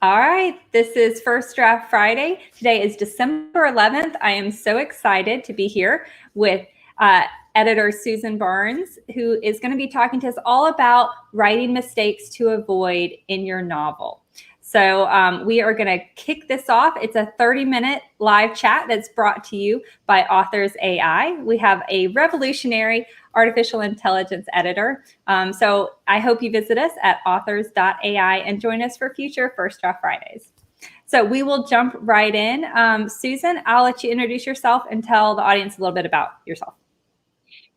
All right, this is First Draft Friday. Today is December 11th. I am so excited to be here with editor Susan Barnes, who is going to be talking to us all about writing mistakes to avoid in your novel. So we are going to kick this off. It's a 30-minute live chat that's brought to you by Authors AI. We have a revolutionary artificial intelligence editor. So I hope you visit us at authors.ai and join us for future First Draft Fridays. So we will jump right in. Susan, I'll let you introduce yourself and tell the audience a little bit about yourself.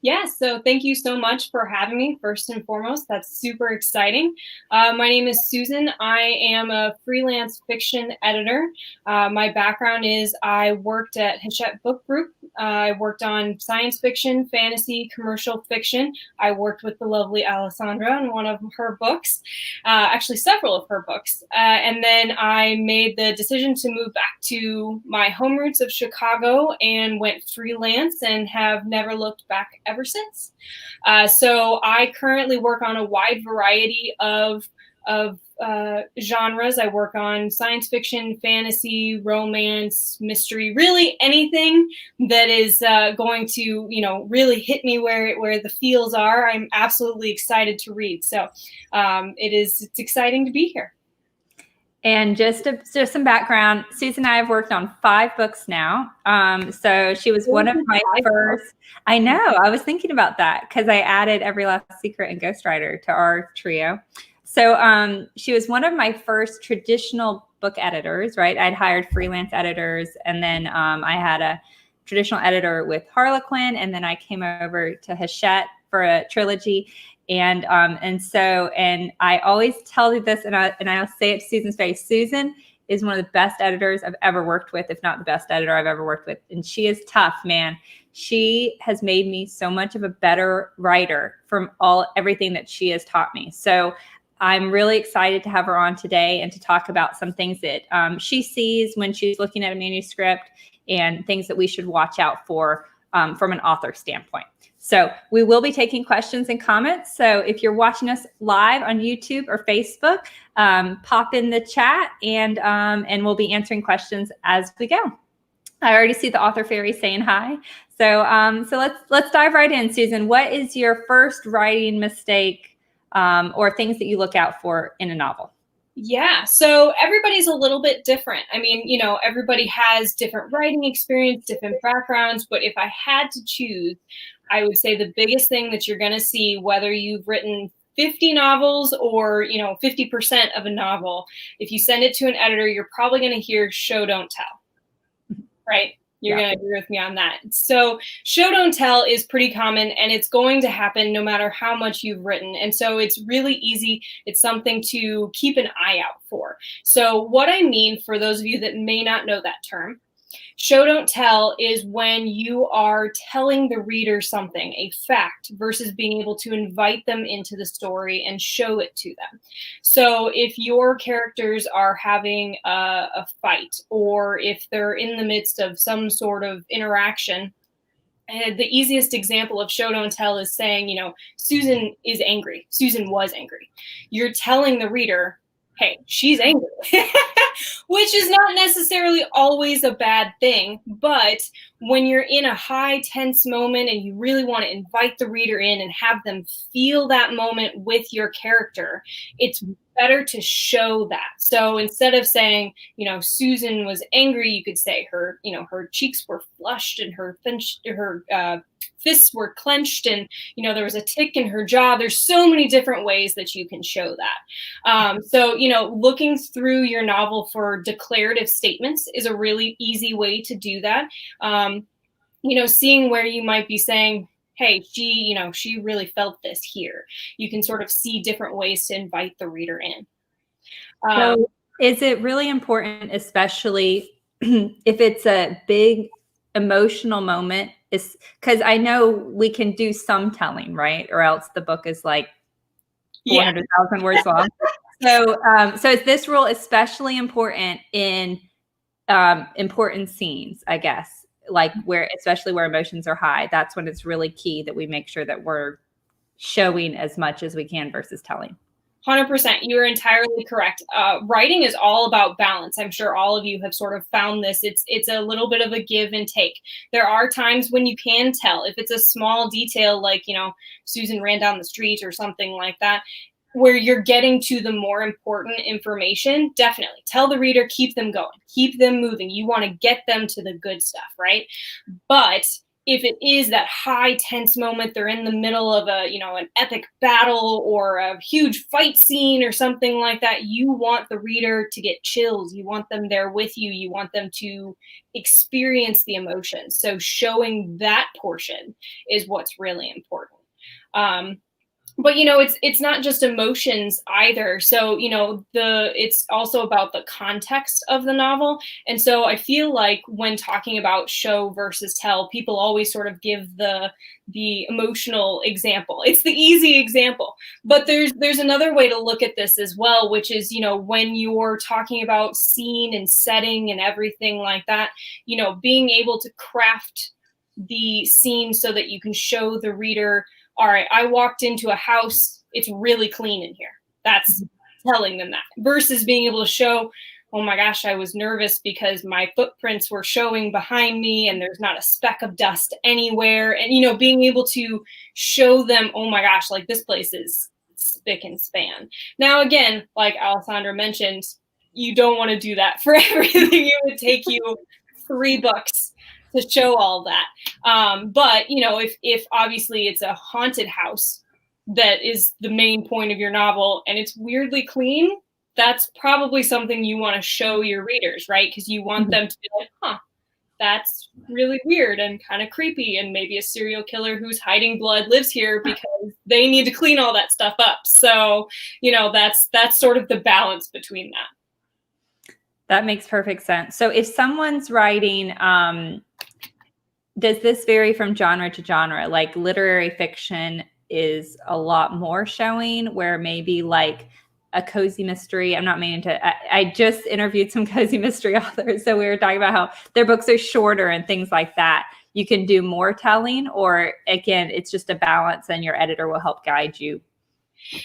Yes, so thank you so much for having me, first and foremost. That's super exciting. My name is Susan. I am a freelance fiction editor. My background is I worked at Hachette Book Group. I worked on science fiction, fantasy, commercial fiction. I worked with the lovely Alessandra on one of her books, actually several of her books. And then I made the decision to move back to my home roots of Chicago and went freelance and have never looked back ever since. So I currently work on a wide variety of genres. I work on science fiction, fantasy, romance, mystery, really anything that is going to, really hit me where the feels are. I'm absolutely excited to read. So it's exciting to be here. And just some background, Susan and I have worked on 5 books now. So she was one of my first. I know. I was thinking about that because I added Every Last Secret and Ghostwriter to our trio. So she was one of my first traditional book editors, right? I'd hired freelance editors, and then I had a traditional editor with Harlequin, and then I came over to Hachette for a trilogy. And I always tell you this, and I'll say it to Susan's face. Susan is one of the best editors I've ever worked with, if not the best editor I've ever worked with. And she is tough, man. She has made me so much of a better writer from everything that she has taught me. So I'm really excited to have her on today and to talk about some things that she sees when she's looking at a manuscript and things that we should watch out for from an author standpoint. So we will be taking questions and comments. So if you're watching us live on YouTube or Facebook, pop in the chat and we'll be answering questions as we go. I already see the author fairy saying hi. So let's dive right in. Susan, what is your first writing mistake or things that you look out for in a novel? Yeah, so everybody's a little bit different. I mean, everybody has different writing experience, different backgrounds, but if I had to choose, I would say the biggest thing that you're going to see, whether you've written 50 novels or, 50% of a novel, if you send it to an editor, you're probably going to hear show, don't tell, right? You're going to agree with me on that. So show, don't tell is pretty common, and it's going to happen no matter how much you've written. And so it's really easy. It's something to keep an eye out for. So what I mean, for those of you that may not know that term, show, don't tell is when you are telling the reader something, a fact, versus being able to invite them into the story and show it to them. So if your characters are having a fight, or if they're in the midst of some sort of interaction, the easiest example of show, don't tell is saying, Susan is angry. Susan was angry. You're telling the reader, hey, she's angry, which is not necessarily always a bad thing. But when you're in a high tense moment and you really want to invite the reader in and have them feel that moment with your character, it's better to show that. So instead of saying, Susan was angry, you could say her cheeks were flushed and her fists were clenched, and there was a tick in her jaw. There's so many different ways that you can show that. So looking through your novel for declarative statements is a really easy way to do that. Seeing where you might be saying, hey, she really felt this here. You can sort of see different ways to invite the reader in. So is it really important, especially if it's a big emotional moment, is because I know we can do some telling, right? Or else the book is like 400,000 words long. So is this rule especially important in important scenes, I guess, like especially where emotions are high? That's when it's really key that we make sure that we're showing as much as we can versus telling. 100%. You are entirely correct. Writing is all about balance. I'm sure all of you have sort of found this. It's a little bit of a give and take. There are times when you can tell if it's a small detail, like, Susan ran down the street or something like that, where you're getting to the more important information. Definitely tell the reader, keep them going, keep them moving. You want to get them to the good stuff, right? But if it is that high tense moment, they're in the middle of an epic battle or a huge fight scene or something like that, you want the reader to get chills. You want them there with you. You want them to experience the emotions. So showing that portion is what's really important. But it's not just emotions either. So it's also about the context of the novel. And so I feel like when talking about show versus tell, people always sort of give the emotional example. It's the easy example. But there's another way to look at this as well, which is when you're talking about scene and setting and everything like that, being able to craft the scene so that you can show the reader, all right, I walked into a house, it's really clean in here. That's telling them that. Versus being able to show, oh my gosh, I was nervous because my footprints were showing behind me and there's not a speck of dust anywhere. And, being able to show them, oh my gosh, like this place is spick and span. Now, again, like Alessandra mentioned, you don't want to do that for everything. It would take you 3 books to show all that. But, if obviously it's a haunted house that is the main point of your novel and it's weirdly clean, that's probably something you want to show your readers, right? Because you want them to be like, that's really weird and kind of creepy. And maybe a serial killer who's hiding blood lives here because they need to clean all that stuff up. So, that's sort of the balance between that. That makes perfect sense. So if someone's writing, does this vary from genre to genre? Like literary fiction is a lot more showing, where maybe like a cozy mystery, I'm not meaning to, I just interviewed some cozy mystery authors. So we were talking about how their books are shorter and things like that. You can do more telling, or again, it's just a balance and your editor will help guide you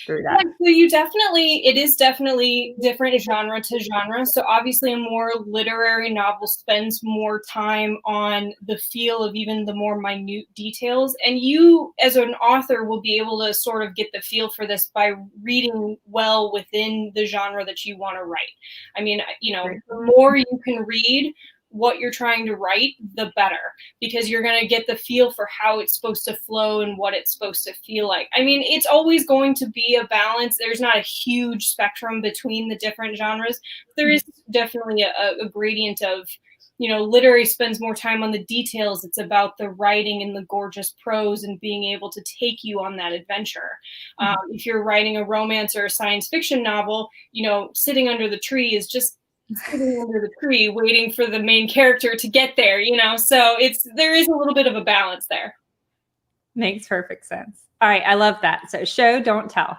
through that. So it is definitely different genre to genre. So obviously a more literary novel spends more time on the feel of even the more minute details. And you as an author will be able to sort of get the feel for this by reading well within the genre that you want to write. I mean, the more you can read what you're trying to write, the better, because you're going to get the feel for how it's supposed to flow and what it's supposed to feel like. I mean, it's always going to be a balance. There's not a huge spectrum between the different genres. There is definitely a gradient of, literary spends more time on the details. It's about the writing and the gorgeous prose and being able to take you on that adventure. If you're writing a romance or a science fiction novel, sitting under the tree is just sitting under the tree waiting for the main character to get there, so there is a little bit of a balance there. Makes perfect sense. All right, I love that. So show, don't tell.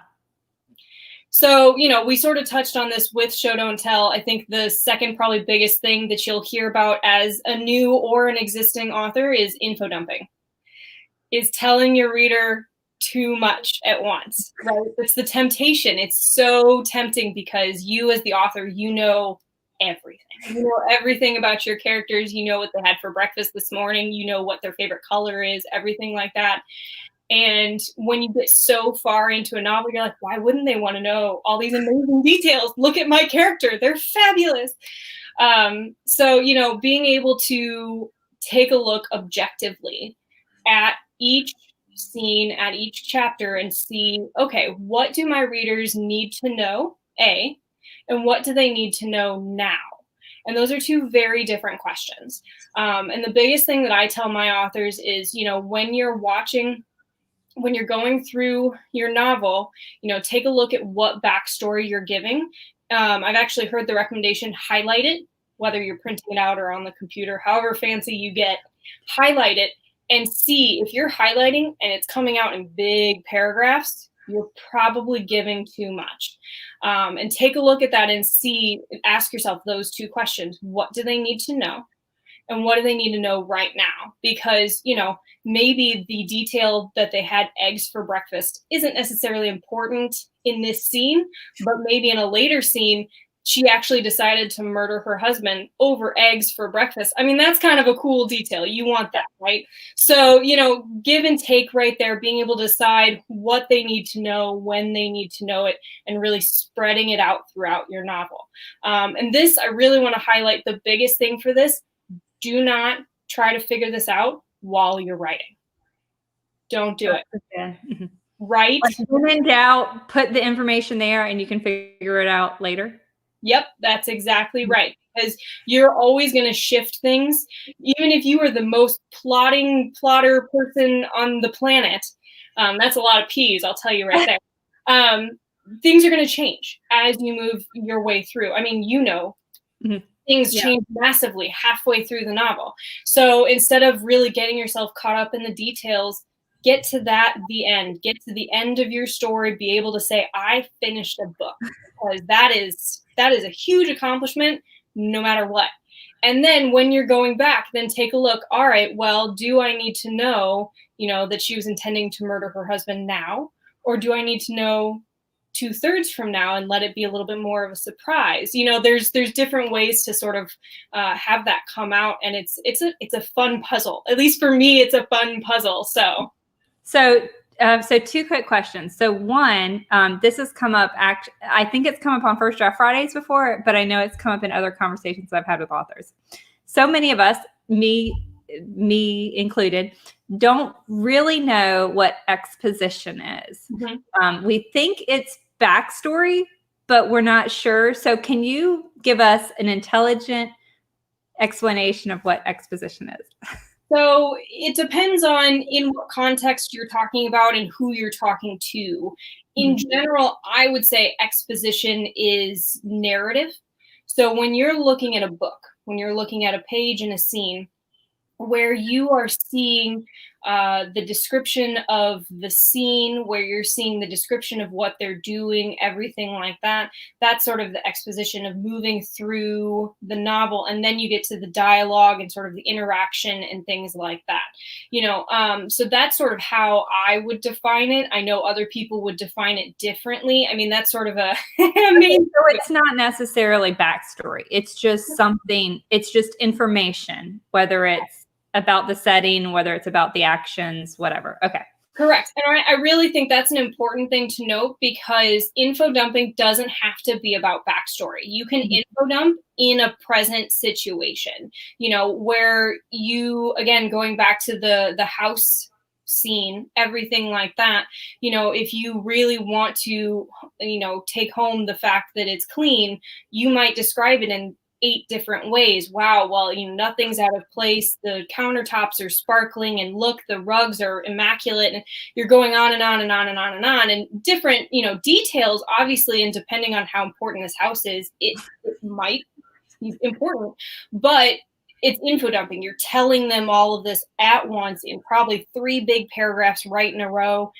So we sort of touched on this with show, don't tell. I think the second probably biggest thing that you'll hear about as a new or an existing author is info dumping, is telling your reader too much at once, right? It's the temptation. It's so tempting because you as the author, everything about your characters. What they had for breakfast this morning, what their favorite color is, everything like that. And when you get so far into a novel, you're like, why wouldn't they want to know all these amazing details? Look at my character, they're fabulous. So being able to take a look objectively at each scene, at each chapter, and see, okay, what do my readers need to know, and what do they need to know now? And those are 2 very different questions. And the biggest thing that I tell my authors is, when you're going through your novel, take a look at what backstory you're giving. I've actually heard the recommendation, highlight it, whether you're printing it out or on the computer, however fancy you get, highlight it and see if you're highlighting and it's coming out in big paragraphs, you're probably giving too much. And take a look at that and ask yourself those 2 questions. What do they need to know? and what do they need to know right now? Because, maybe the detail that they had eggs for breakfast isn't necessarily important in this scene, but maybe in a later scene, she actually decided to murder her husband over eggs for breakfast. I mean, that's kind of a cool detail. You want that, right? So, give and take right there, being able to decide what they need to know, when they need to know it, and really spreading it out throughout your novel. And this, I really want to highlight the biggest thing for this. Do not try to figure this out while you're writing. Don't do it. Okay. Write. When in doubt, put the information there and you can figure it out later. Yep, that's exactly right. Because you're always going to shift things. Even if you are the most plotter person on the planet, that's a lot of P's, I'll tell you right there. Things are going to change as you move your way through. I mean, things change massively halfway through the novel. So instead of really getting yourself caught up in the details, get to the end. Get to the end of your story. Be able to say, I finished a book. Because that is a huge accomplishment no matter what. And then when you're going back, then take a look. All right, well, do I need to know, that she was intending to murder her husband now? Or do I need to know 2/3 from now and let it be a little bit more of a surprise? There's different ways to sort of have that come out. And it's a fun puzzle. At least for me, it's a fun puzzle. So two quick questions. So one, this has come up, I think it's come up on First Draft Fridays before, but I know it's come up in other conversations I've had with authors. So many of us, me included, don't really know what exposition is. We think it's backstory, but we're not sure. So can you give us an intelligent explanation of what exposition is? So it depends on in what context you're talking about and who you're talking to. In general, I would say exposition is narrative. So when you're looking at a book, when you're looking at a page in a scene where you are seeing the description of the scene, where you're seeing the description of what they're doing, everything like that, that's sort of the exposition of moving through the novel. And then you get to the dialogue and sort of the interaction and things like that. So that's sort of how I would define it. I know other people would define it differently. I mean, that's sort of so it's not necessarily backstory. It's just something, it's just information, whether it's about the setting, whether it's about the actions, whatever. Okay. Correct. And I really think that's an important thing to note, because info dumping doesn't have to be about backstory. You can info dump in a present situation, where you, again, going back to the house scene, everything like that, if you really want to, take home the fact that it's clean, you might describe it in 8 different ways. Wow, well, nothing's out of place. The countertops are sparkling, and look, the rugs are immaculate, and you're going on and on and on and on and on, and different, details, obviously, and depending on how important this house is, it might be important, but it's info dumping. You're telling them all of this at once in probably 3 big paragraphs right in a row.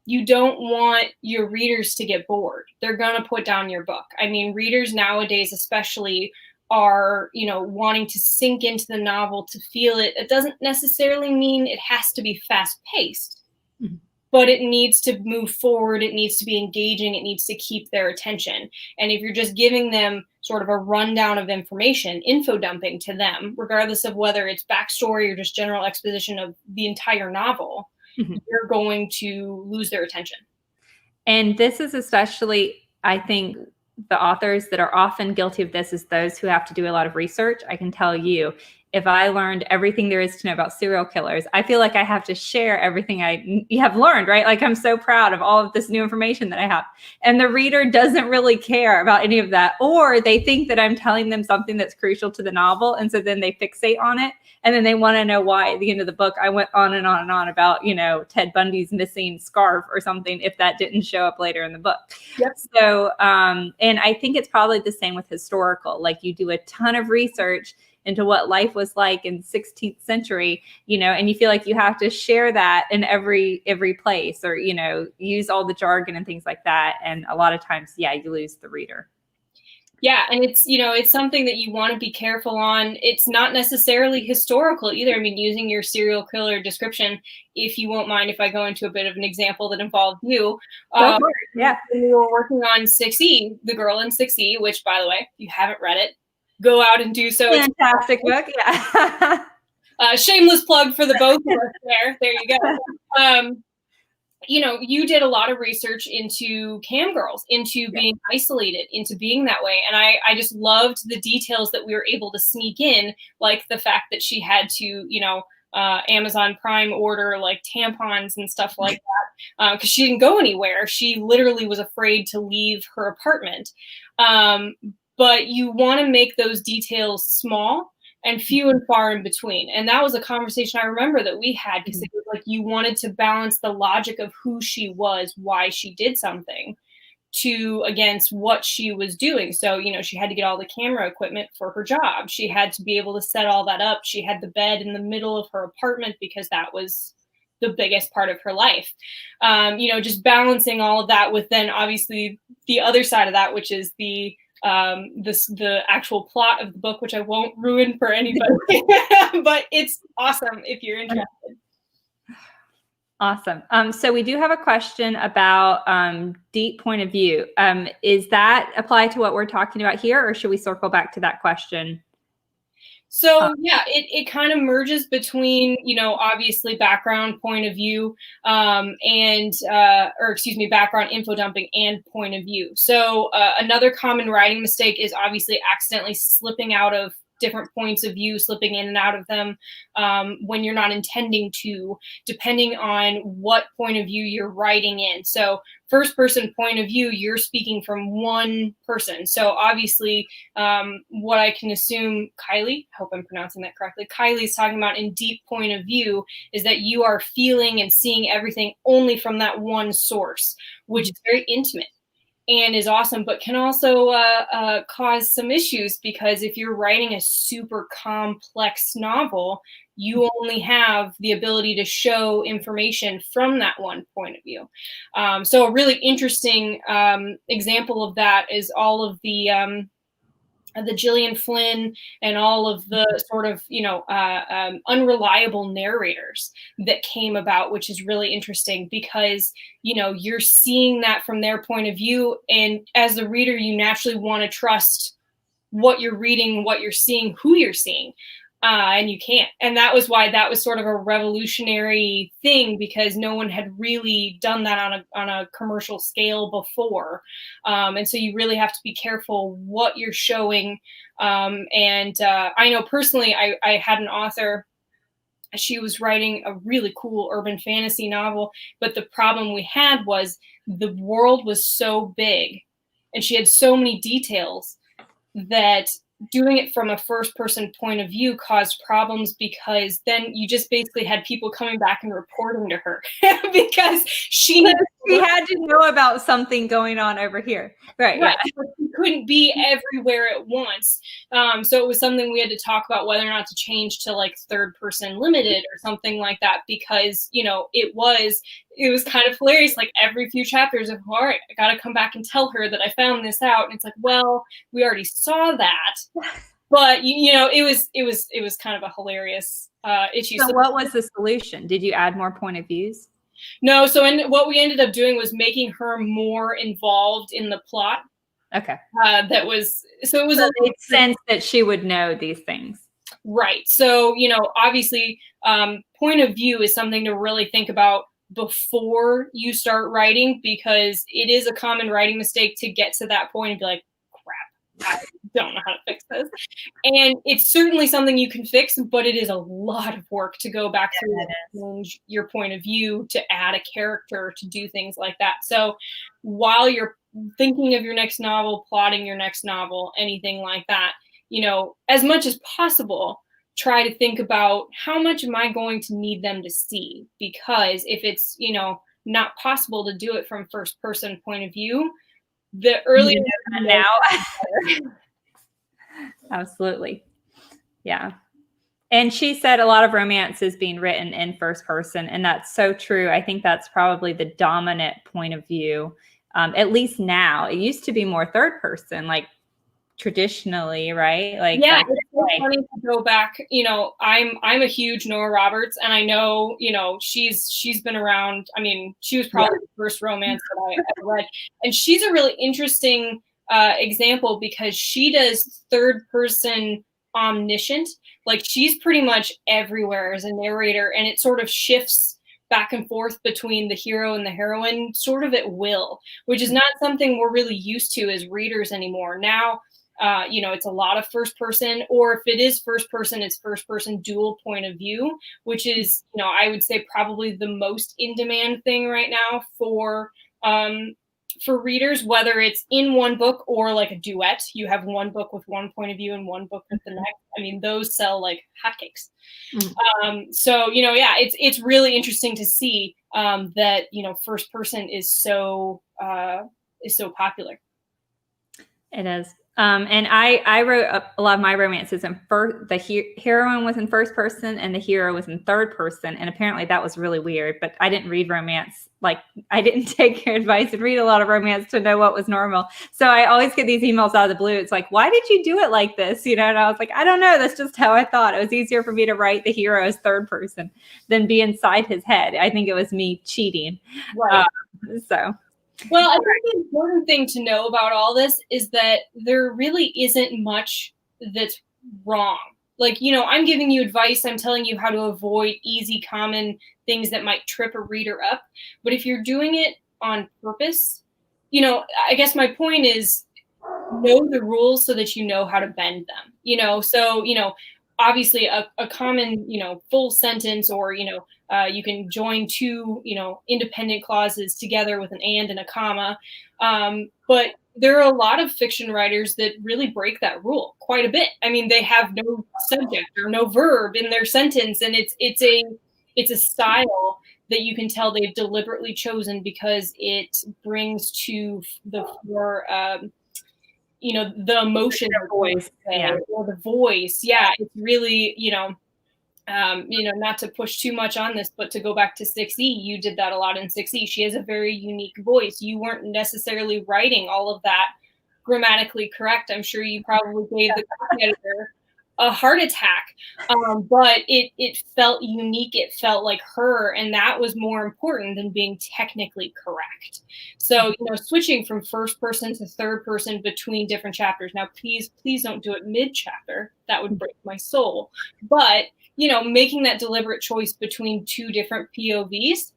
You don't want your readers to get bored. They're going to put down your book. I mean, readers nowadays, especially, are, wanting to sink into the novel, to feel it. It doesn't necessarily mean it has to be fast paced, but it needs to move forward. It needs to be engaging. It needs to keep their attention. And if you're just giving them sort of a rundown of information, info dumping to them, regardless of whether it's backstory or just general exposition of the entire novel, you're going to lose their attention. And this is especially, I think, the authors that are often guilty of this is those who have to do a lot of research. I can tell you, if I learned everything there is to know about serial killers, I feel like I have to share everything I have learned, right? Like, I'm so proud of all of this new information that I have. And the reader doesn't really care about any of that, or they think that I'm telling them something that's crucial to the novel. And so then they fixate on it. And then they want to know why at the end of the book, I went on and on and on about, Ted Bundy's missing scarf or something, if that didn't show up later in the book. Yep. So, and I think it's probably the same with historical. Like, you do a ton of research into what life was like in 16th century, and you feel like you have to share that in every place, or, use all the jargon and things like that. And a lot of times, you lose the reader. Yeah, and it's, it's something that you want to be careful on. It's not necessarily historical either. I mean, using your serial killer description, if you won't mind if I go into a bit of an example that involved you. Go for it. Yeah. When we were working on 6E, The Girl in 6E, which, by the way, if you haven't read it, go out and do so. Fantastic book, yeah. Shameless plug for the both of us there. There you go. You did a lot of research into cam girls, into being isolated, into being that way. And I just loved the details that we were able to sneak in, like the fact that she had to, Amazon Prime order like tampons and stuff like that, because she didn't go anywhere. She literally was afraid to leave her apartment. But you want to make those details small and few and far in between. And that was a conversation I remember that we had, because it was like you wanted to balance the logic of who she was, why she did something, against what she was doing. So, she had to get all the camera equipment for her job. She had to be able to set all that up. She had the bed in the middle of her apartment because that was the biggest part of her life. Just balancing all of that with then obviously the other side of that, which is the actual plot of the book, which I won't ruin for anybody, but it's awesome if you're interested. Awesome. So we do have a question about deep point of view. Is that apply to what we're talking about here, or should we circle back to that question? So yeah, it kind of merges between, obviously background, point of view, background info dumping and point of view. So another common writing mistake is obviously accidentally slipping out of different points of view, slipping in and out of them when you're not intending to, depending on what point of view you're writing in. So first person point of view, you're speaking from one person. So obviously what I can assume Kylie, I hope I'm pronouncing that correctly, Kylie's talking about in deep point of view is that you are feeling and seeing everything only from that one source, which is very intimate and is awesome, but can also cause some issues, because if you're writing a super complex novel, you only have the ability to show information from that one point of view. So a really interesting example of that is all of the Gillian Flynn and all of the sort of, unreliable narrators that came about, which is really interesting because, you're seeing that from their point of view. And as the reader, you naturally want to trust what you're reading, what you're seeing, who you're seeing. And you can't. And that was why that was sort of a revolutionary thing, because no one had really done that on a commercial scale before. And so you really have to be careful what you're showing. I know personally, I had an author, she was writing a really cool urban fantasy novel, but the problem we had was the world was so big and she had so many details that doing it from a first person point of view caused problems, because then you just basically had people coming back and reporting to her because she had to know about something going on over here. Right. Yeah. She couldn't be everywhere at once. So it was something we had to talk about whether or not to change to like third person limited or something like that, because, it was kind of hilarious. Like every few chapters of, all right, I got to come back and tell her that I found this out. And it's like, well, we already saw that, but it was kind of a hilarious issue. So what was the solution? Did you add more point of views? No. So what we ended up doing was making her more involved in the plot. Okay. It makes sense that she would know these things. Right. So, obviously, point of view is something to really think about before you start writing, because it is a common writing mistake to get to that point and be like, crap, I don't know how to fix this. And it's certainly something you can fix, but it is a lot of work to go back through and change your point of view, to add a character, to do things like that. So while you're thinking of your next novel, plotting your next novel, anything like that, as much as possible, try to think about how much am I going to need them to see? Because if it's, not possible to do it from first person point of view, the earlier now. Absolutely. Yeah. And she said a lot of romance is being written in first person, and that's so true. I think that's probably the dominant point of view, at least now. It used to be more third person, like traditionally, right? Like, yeah, it's so funny to go back. You know, I'm a huge Nora Roberts, and I know, you know, she's been around. I mean, she was probably the first romance that I ever read, and she's a really interesting example because she does third person omniscient. Like, she's pretty much everywhere as a narrator, and it sort of shifts back and forth between the hero and the heroine sort of at will, which is not something we're really used to as readers anymore. Now, you know, it's a lot of first person, or if it is first person, it's first person dual point of view, which is, you know, I would say probably the most in demand thing right now for readers, whether it's in one book or like a duet. You have one book with one point of view and one book with the next. I mean, those sell like hotcakes. So, you know, yeah, it's really interesting to see that, you know, first person is so popular. It is. And I wrote a lot of my romances in the heroine was in first person and the hero was in third person. And apparently that was really weird, but I didn't read romance. Like, I didn't take your advice and read a lot of romance to know what was normal. So I always get these emails out of the blue. It's like, why did you do it like this? You know, and I was like, I don't know. That's just how I thought. It was easier for me to write the hero as third person than be inside his head. I think it was me cheating. Right. So. Well, I think the important thing to know about all this is that there really isn't much that's wrong. Like, you know, I'm giving you advice. I'm telling you how to avoid easy, common things that might trip a reader up. But if you're doing it on purpose, you know, I guess my point is know the rules so that you know how to bend them. You know, so, you know, obviously a common, you know, full sentence, or, you know, you can join two, you know, independent clauses together with an and a comma. But there are a lot of fiction writers that really break that rule quite a bit. I mean, they have no subject or no verb in their sentence, and it's a style that you can tell they've deliberately chosen because it brings to the fore, you know, the emotion, voice, or the voice. Yeah, it's really, you know, not to push too much on this, but to go back to 6E, you did that a lot in 6E. She has a very unique voice. You weren't necessarily writing all of that grammatically correct. I'm sure you probably gave the copy editor a heart attack, but it felt unique. It felt like her, and that was more important than being technically correct. So, you know, switching from first person to third person between different chapters. Now, please don't do it mid chapter. That would break my soul. But, you know, making that deliberate choice between two different POVs,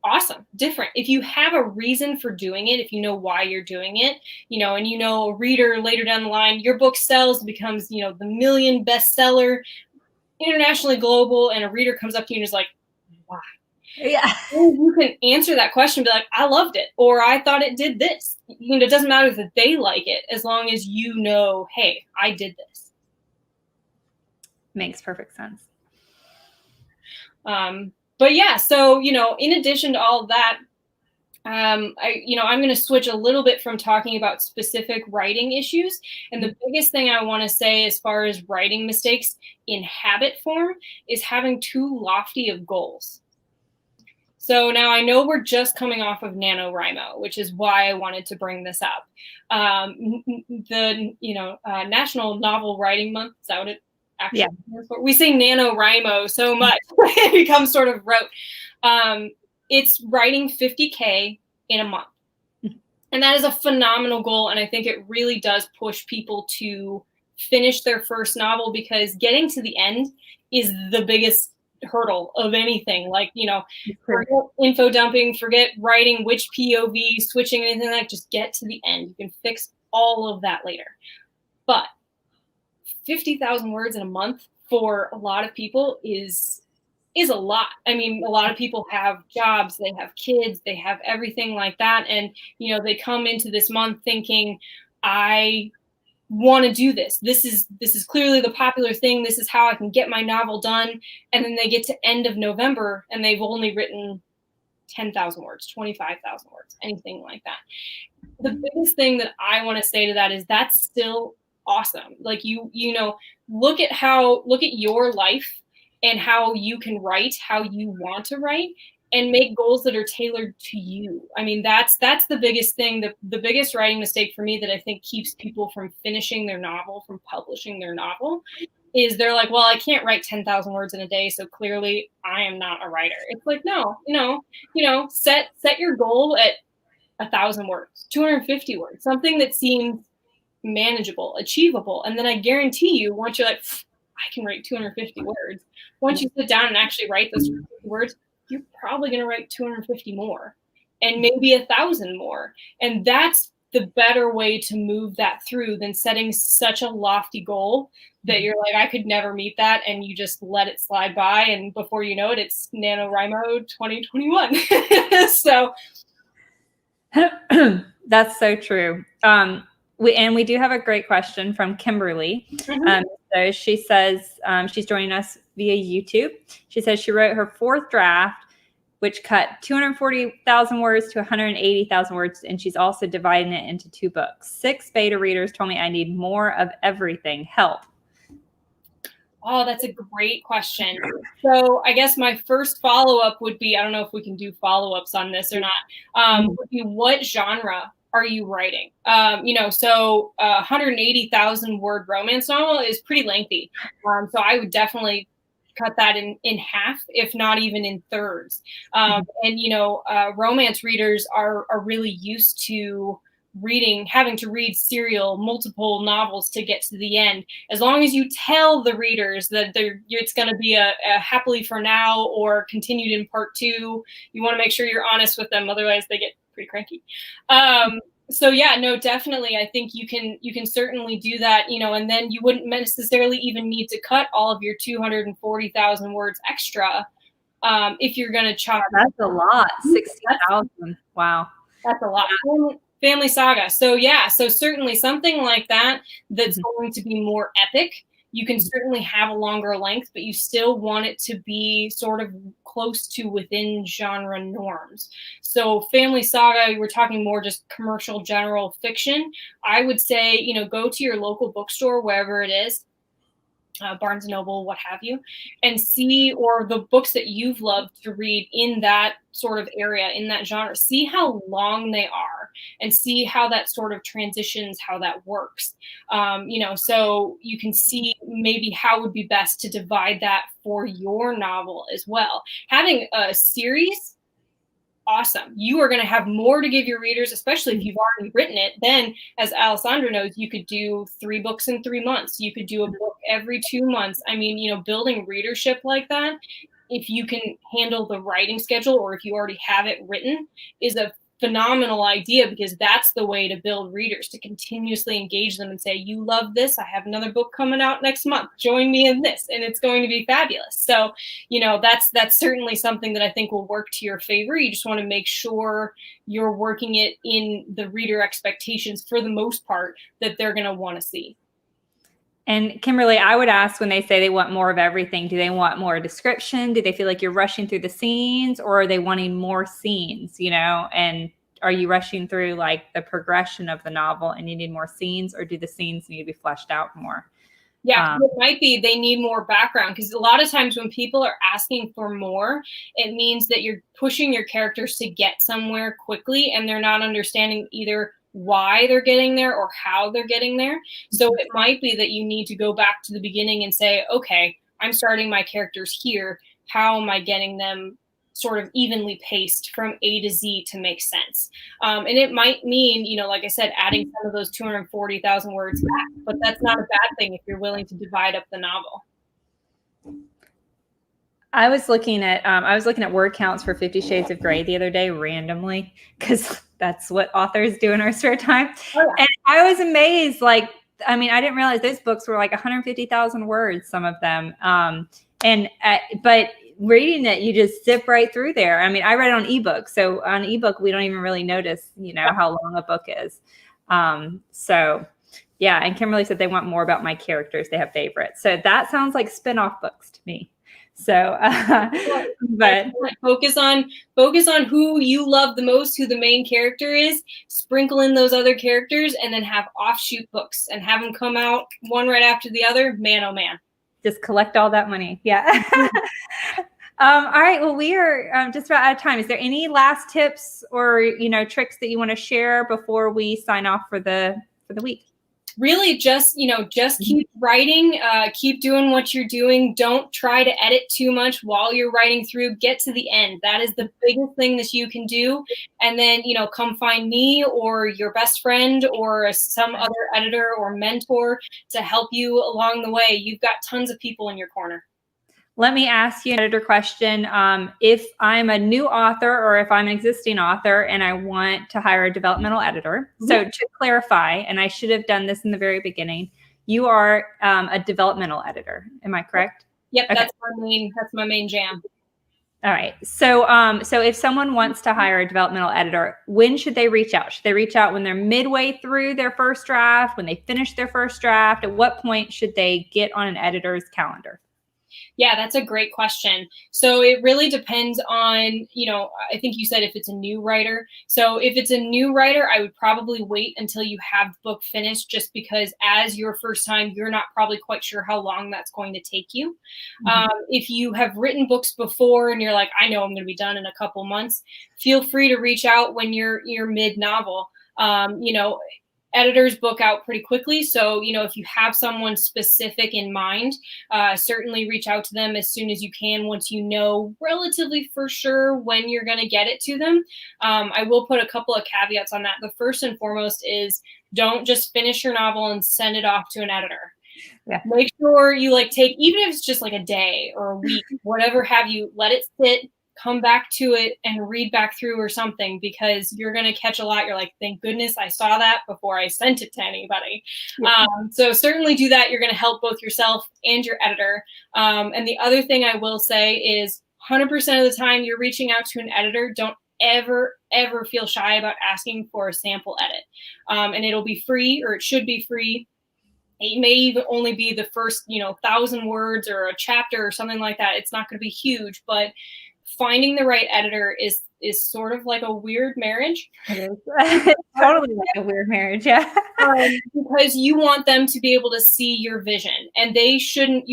awesome, different. If you have a reason for doing it, if you know why you're doing it, you know, and you know, a reader later down the line, your book sells, becomes, you know, the 1 million bestseller, internationally global, and a reader comes up to you and is like, why? Yeah. You can answer that question, be like, I loved it, or I thought it did this. You know, it doesn't matter if they like it, as long as you know, hey, I did this. Makes perfect sense. But yeah, so, you know, in addition to all of that, I'm going to switch a little bit from talking about specific writing issues. And the biggest thing I want to say as far as writing mistakes in habit form is having too lofty of goals. So now I know we're just coming off of NaNoWriMo, which is why I wanted to bring this up. National Novel Writing Month, is that what it actually stands for? We say NaNoWriMo so much, it becomes sort of rote. It's writing 50K in a month. And that is a phenomenal goal. And I think it really does push people to finish their first novel, because getting to the end is the biggest hurdle of anything. Like, you know, forget info dumping, forget writing which POV, switching, anything like that. Just get to the end. You can fix all of that later. But 50,000 words in a month for a lot of people is a lot. I mean, a lot of people have jobs, they have kids, they have everything like that. And, you know, they come into this month thinking, I want to do this. This is clearly the popular thing. This is how I can get my novel done. And then they get to end of November and they've only written 10,000 words, 25,000 words, anything like that. The biggest thing that I want to say to that is that's still awesome. Like, you know, look at your life and how you can write how you want to write, and make goals that are tailored to you. I mean, that's the biggest thing. The biggest writing mistake for me that I think keeps people from finishing their novel, from publishing their novel, is they're like, well, I can't write 10,000 words in a day, so clearly I am not a writer. It's like, no, set your goal at 1,000 words, 250 words, something that seems manageable, achievable. And then I guarantee you, once you're like, I can write 250 words, once you sit down and actually write those 250 words, you're probably going to write 250 more and maybe 1,000 more. And that's the better way to move that through than setting such a lofty goal that you're like, I could never meet that. And you just let it slide by. And before you know it, it's NaNoWriMo 2021. So that's so true. We do have a great question from Kimberly. So she says she's joining us via YouTube. She says she wrote her 4th draft, which cut 240,000 words to 180,000 words, and she's also dividing it into 2 books. 6 beta readers told me I need more of everything. Help. Oh, that's a great question. So I guess my first follow-up would be, I don't know if we can do follow-ups on this or not, would be, what genre are you writing? So 180,000 word romance novel is pretty lengthy. So I would definitely cut that in half, if not even in thirds. Romance readers are really used to having to read multiple novels to get to the end. As long as you tell the readers that it's going to be a happily for now or continued in part 2, you want to make sure you're honest with them. Otherwise they get pretty cranky. So yeah, no, definitely. I think you can certainly do that, and then you wouldn't necessarily even need to cut all of your 240,000 words extra. If you're going to chop. That's a lot. 60,000. Wow. That's a lot. Family saga. So yeah, so certainly something like that that's going to be more epic. You can certainly have a longer length, but you still want it to be sort of close to within genre norms. So family saga, we're talking more just commercial general fiction. I would say, go to your local bookstore, wherever it is, Barnes & Noble, what have you, and see, or the books that you've loved to read in that sort of area, in that genre, see how long they are and see how that sort of transitions, how that works. So you can see maybe how would be best to divide that for your novel as well. Having a series, awesome. You are going to have more to give your readers, especially if you've already written it. Then, as Alessandra knows, you could do 3 books in 3 months. You could do a book every 2 months. I mean, building readership like that, if you can handle the writing schedule, or if you already have it written, is a phenomenal idea, because that's the way to build readers, to continuously engage them and say, you love this, I have another book coming out next month, join me in this, and it's going to be fabulous. So that's certainly something that I think will work to your favor. You just want to make sure you're working it in the reader expectations, for the most part, that they're going to want to see. And Kimberly, I would ask, when they say they want more of everything, do they want more description? Do they feel like you're rushing through the scenes, or are they wanting more scenes, and are you rushing through like the progression of the novel and you need more scenes, or do the scenes need to be fleshed out more? Yeah, it might be they need more background, because a lot of times when people are asking for more, it means that you're pushing your characters to get somewhere quickly, and they're not understanding either why they're getting there or how they're getting there. So it might be that you need to go back to the beginning and say, okay, I'm starting my characters here. How am I getting them sort of evenly paced from A to Z to make sense? And it might mean, like I said, adding some of those 240,000 words back, but that's not a bad thing if you're willing to divide up the novel. I was looking at word counts for 50 Shades of Grey the other day randomly, because that's what authors do in our spare time. Oh, yeah. And I was amazed. I didn't realize those books were like 150,000 words, some of them. But reading it, you just zip right through there. I mean, I read it on ebook. So on ebook, we don't even really notice, how long a book is. Yeah. And Kimberly said they want more about my characters. They have favorites. So that sounds like spin-off books to me. So, but focus on who you love the most, who the main character is, sprinkle in those other characters, and then have offshoot books and have them come out one right after the other. Man, oh man. Just collect all that money. Yeah. All right. Well, we are just about out of time. Is there any last tips or, tricks that you want to share before we sign off for the week? Really just keep writing, keep doing what you're doing. Don't try to edit too much while you're writing through. Get to the end. That is the biggest thing that you can do. And then, come find me or your best friend or some other editor or mentor to help you along the way. You've got tons of people in your corner. Let me ask you an editor question. If I'm a new author or if I'm an existing author and I want to hire a developmental editor, so to clarify, and I should have done this in the very beginning, you are a developmental editor. Am I correct? Yep, okay. That's my main jam. All right. So if someone wants to hire a developmental editor, when should they reach out? Should they reach out when they're midway through their first draft, when they finish their first draft? At what point should they get on an editor's calendar? Yeah, that's a great question. So it really depends on, I think you said if it's a new writer. So if it's a new writer, I would probably wait until you have the book finished, just because as your first time, you're not probably quite sure how long that's going to take you. If you have written books before and you're like, I know I'm going to be done in a couple months, feel free to reach out when you're mid-novel. Editors book out pretty quickly. So, if you have someone specific in mind, certainly reach out to them as soon as you can once you know relatively for sure when you're going to get it to them. I will put a couple of caveats on that. The first and foremost is don't just finish your novel and send it off to an editor. Yeah. Make sure you take, even if it's just like a day or a week, whatever have you, let it sit. Come back to it and read back through or something, because you're going to catch a lot. You're like, thank goodness I saw that before I sent it to anybody. Yeah. So certainly do that. You're going to help both yourself and your editor. And the other thing I will say is 100% of the time you're reaching out to an editor, don't ever feel shy about asking for a sample edit. And it'll be free, or it should be free. It may even only be the first, 1,000 words or a chapter or something like that. It's not going to be huge, but finding the right editor is sort of like a weird marriage. It is. Totally like a weird marriage, yeah. Because you want them to be able to see your vision, and you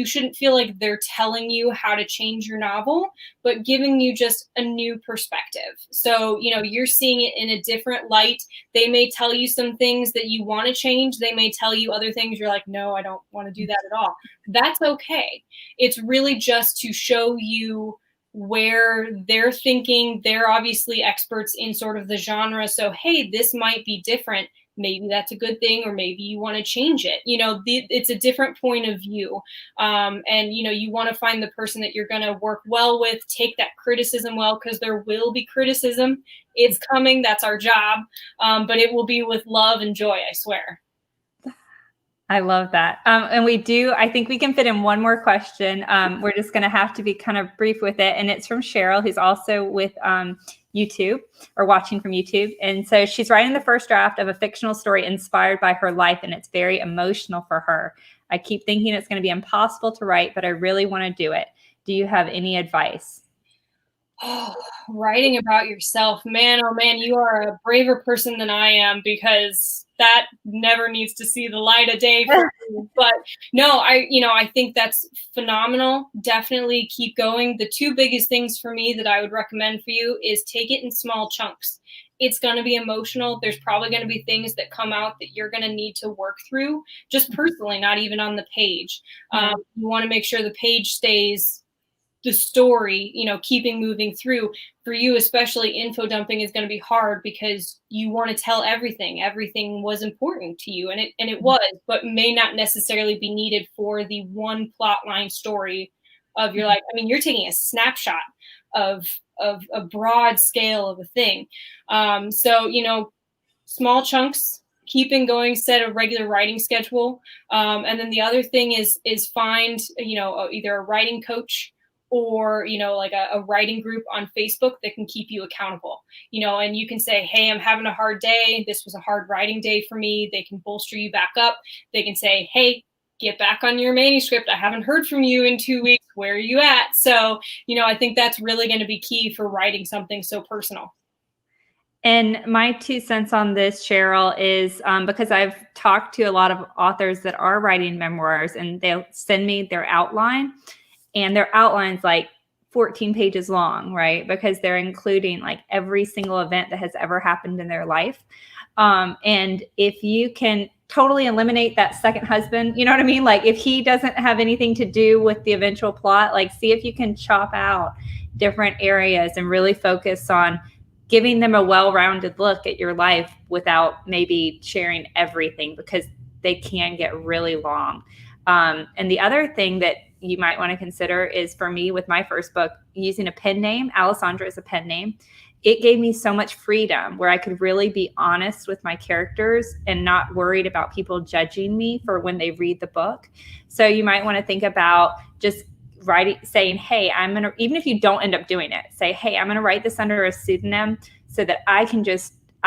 shouldn't feel like they're telling you how to change your novel, but giving you just a new perspective. So, you're seeing it in a different light. They may tell you some things that you want to change. They may tell you other things you're like, no, I don't want to do that at all. That's okay. It's really just to show you where they're thinking. They're obviously experts in sort of the genre. So, hey, this might be different. Maybe that's a good thing, or maybe you want to change it. It's a different point of view. And, you want to find the person that you're going to work well with, take that criticism well, because there will be criticism. It's coming. That's our job. But it will be with love and joy, I swear. I love that. And I think we can fit in one more question. We're just going to have to be kind of brief with it. And it's from Cheryl, who's also with YouTube, or watching from YouTube. And so she's writing the first draft of a fictional story inspired by her life, and it's very emotional for her. I keep thinking it's going to be impossible to write, but I really want to do it. Do you have any advice? Oh, writing about yourself, man, oh man, you are a braver person than I am, because that never needs to see the light of day for me. But no, I think that's phenomenal. Definitely keep going. The two biggest things for me that I would recommend for you is take it in small chunks. It's going to be emotional. There's probably going to be things that come out that you're going to need to work through, just personally, not even on the page. You want to make sure the page stays the story, keeping moving through. For you, especially, info dumping is going to be hard, because you want to tell everything. Everything was important to you, and it was, but may not necessarily be needed for the one plot line story of your life. I mean, you're taking a snapshot of a broad scale of a thing. So, small chunks, keeping going, set a regular writing schedule. And then the other thing is find, either a writing coach, or, like a writing group on Facebook that can keep you accountable, and you can say, hey, I'm having a hard day. This was a hard writing day for me. They can bolster you back up. They can say, hey, get back on your manuscript. I haven't heard from you in 2 weeks. Where are you at? So, I think that's really going to be key for writing something so personal. And my 2 cents on this, Cheryl, is because I've talked to a lot of authors that are writing memoirs, and they'll send me their outline. And their outline's like 14 pages long, right? Because they're including like every single event that has ever happened in their life. And if you can totally eliminate that second husband, you know what I mean? Like if he doesn't have anything to do with the eventual plot, like see if you can chop out different areas and really focus on giving them a well-rounded look at your life without maybe sharing everything, because they can get really long. And the other thing that you might want to consider is, for me with my first book, using a pen name. Alessandra is a pen name. It gave me so much freedom where I could really be honest with my characters and not worried about people judging me for when they read the book. So you might want to think about just saying, hey, even if you don't end up doing it, say, hey, I'm going to write this under a pseudonym so that I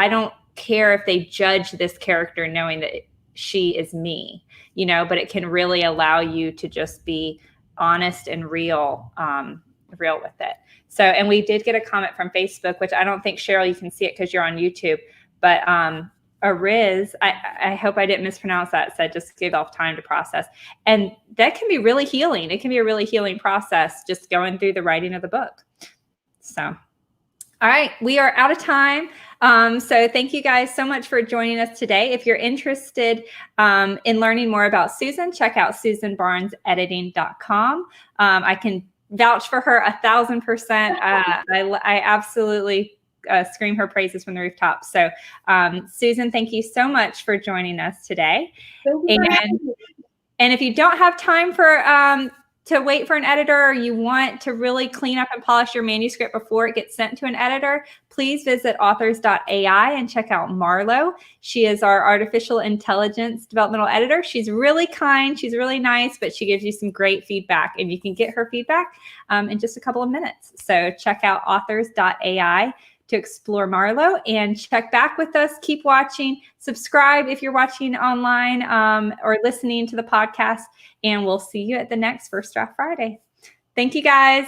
don't care if they judge this character knowing that she is me, but it can really allow you to just be honest and real with it. So, and we did get a comment from Facebook, which I don't think, Cheryl, you can see it because you're on YouTube, but Ariz, I hope I didn't mispronounce that, said just give off time to process. And that can be really healing. It can be a really healing process, just going through the writing of the book. So, all right, we are out of time. So thank you guys so much for joining us today. If you're interested in learning more about Susan, check out SusanBarnesEditing.com. I can vouch for her 1,000%. I absolutely scream her praises from the rooftop. So Susan, thank you so much for joining us today. And if you don't have time to wait for an editor, or you want to really clean up and polish your manuscript before it gets sent to an editor, please visit authors.ai and check out Marlo. She is our artificial intelligence developmental editor. She's really kind. She's really nice, but she gives you some great feedback, and you can get her feedback in just a couple of minutes. So check out authors.ai to explore Marlo, and check back with us. Keep watching. Subscribe if you're watching online or listening to the podcast, and we'll see you at the next First Draft Friday. Thank you, guys.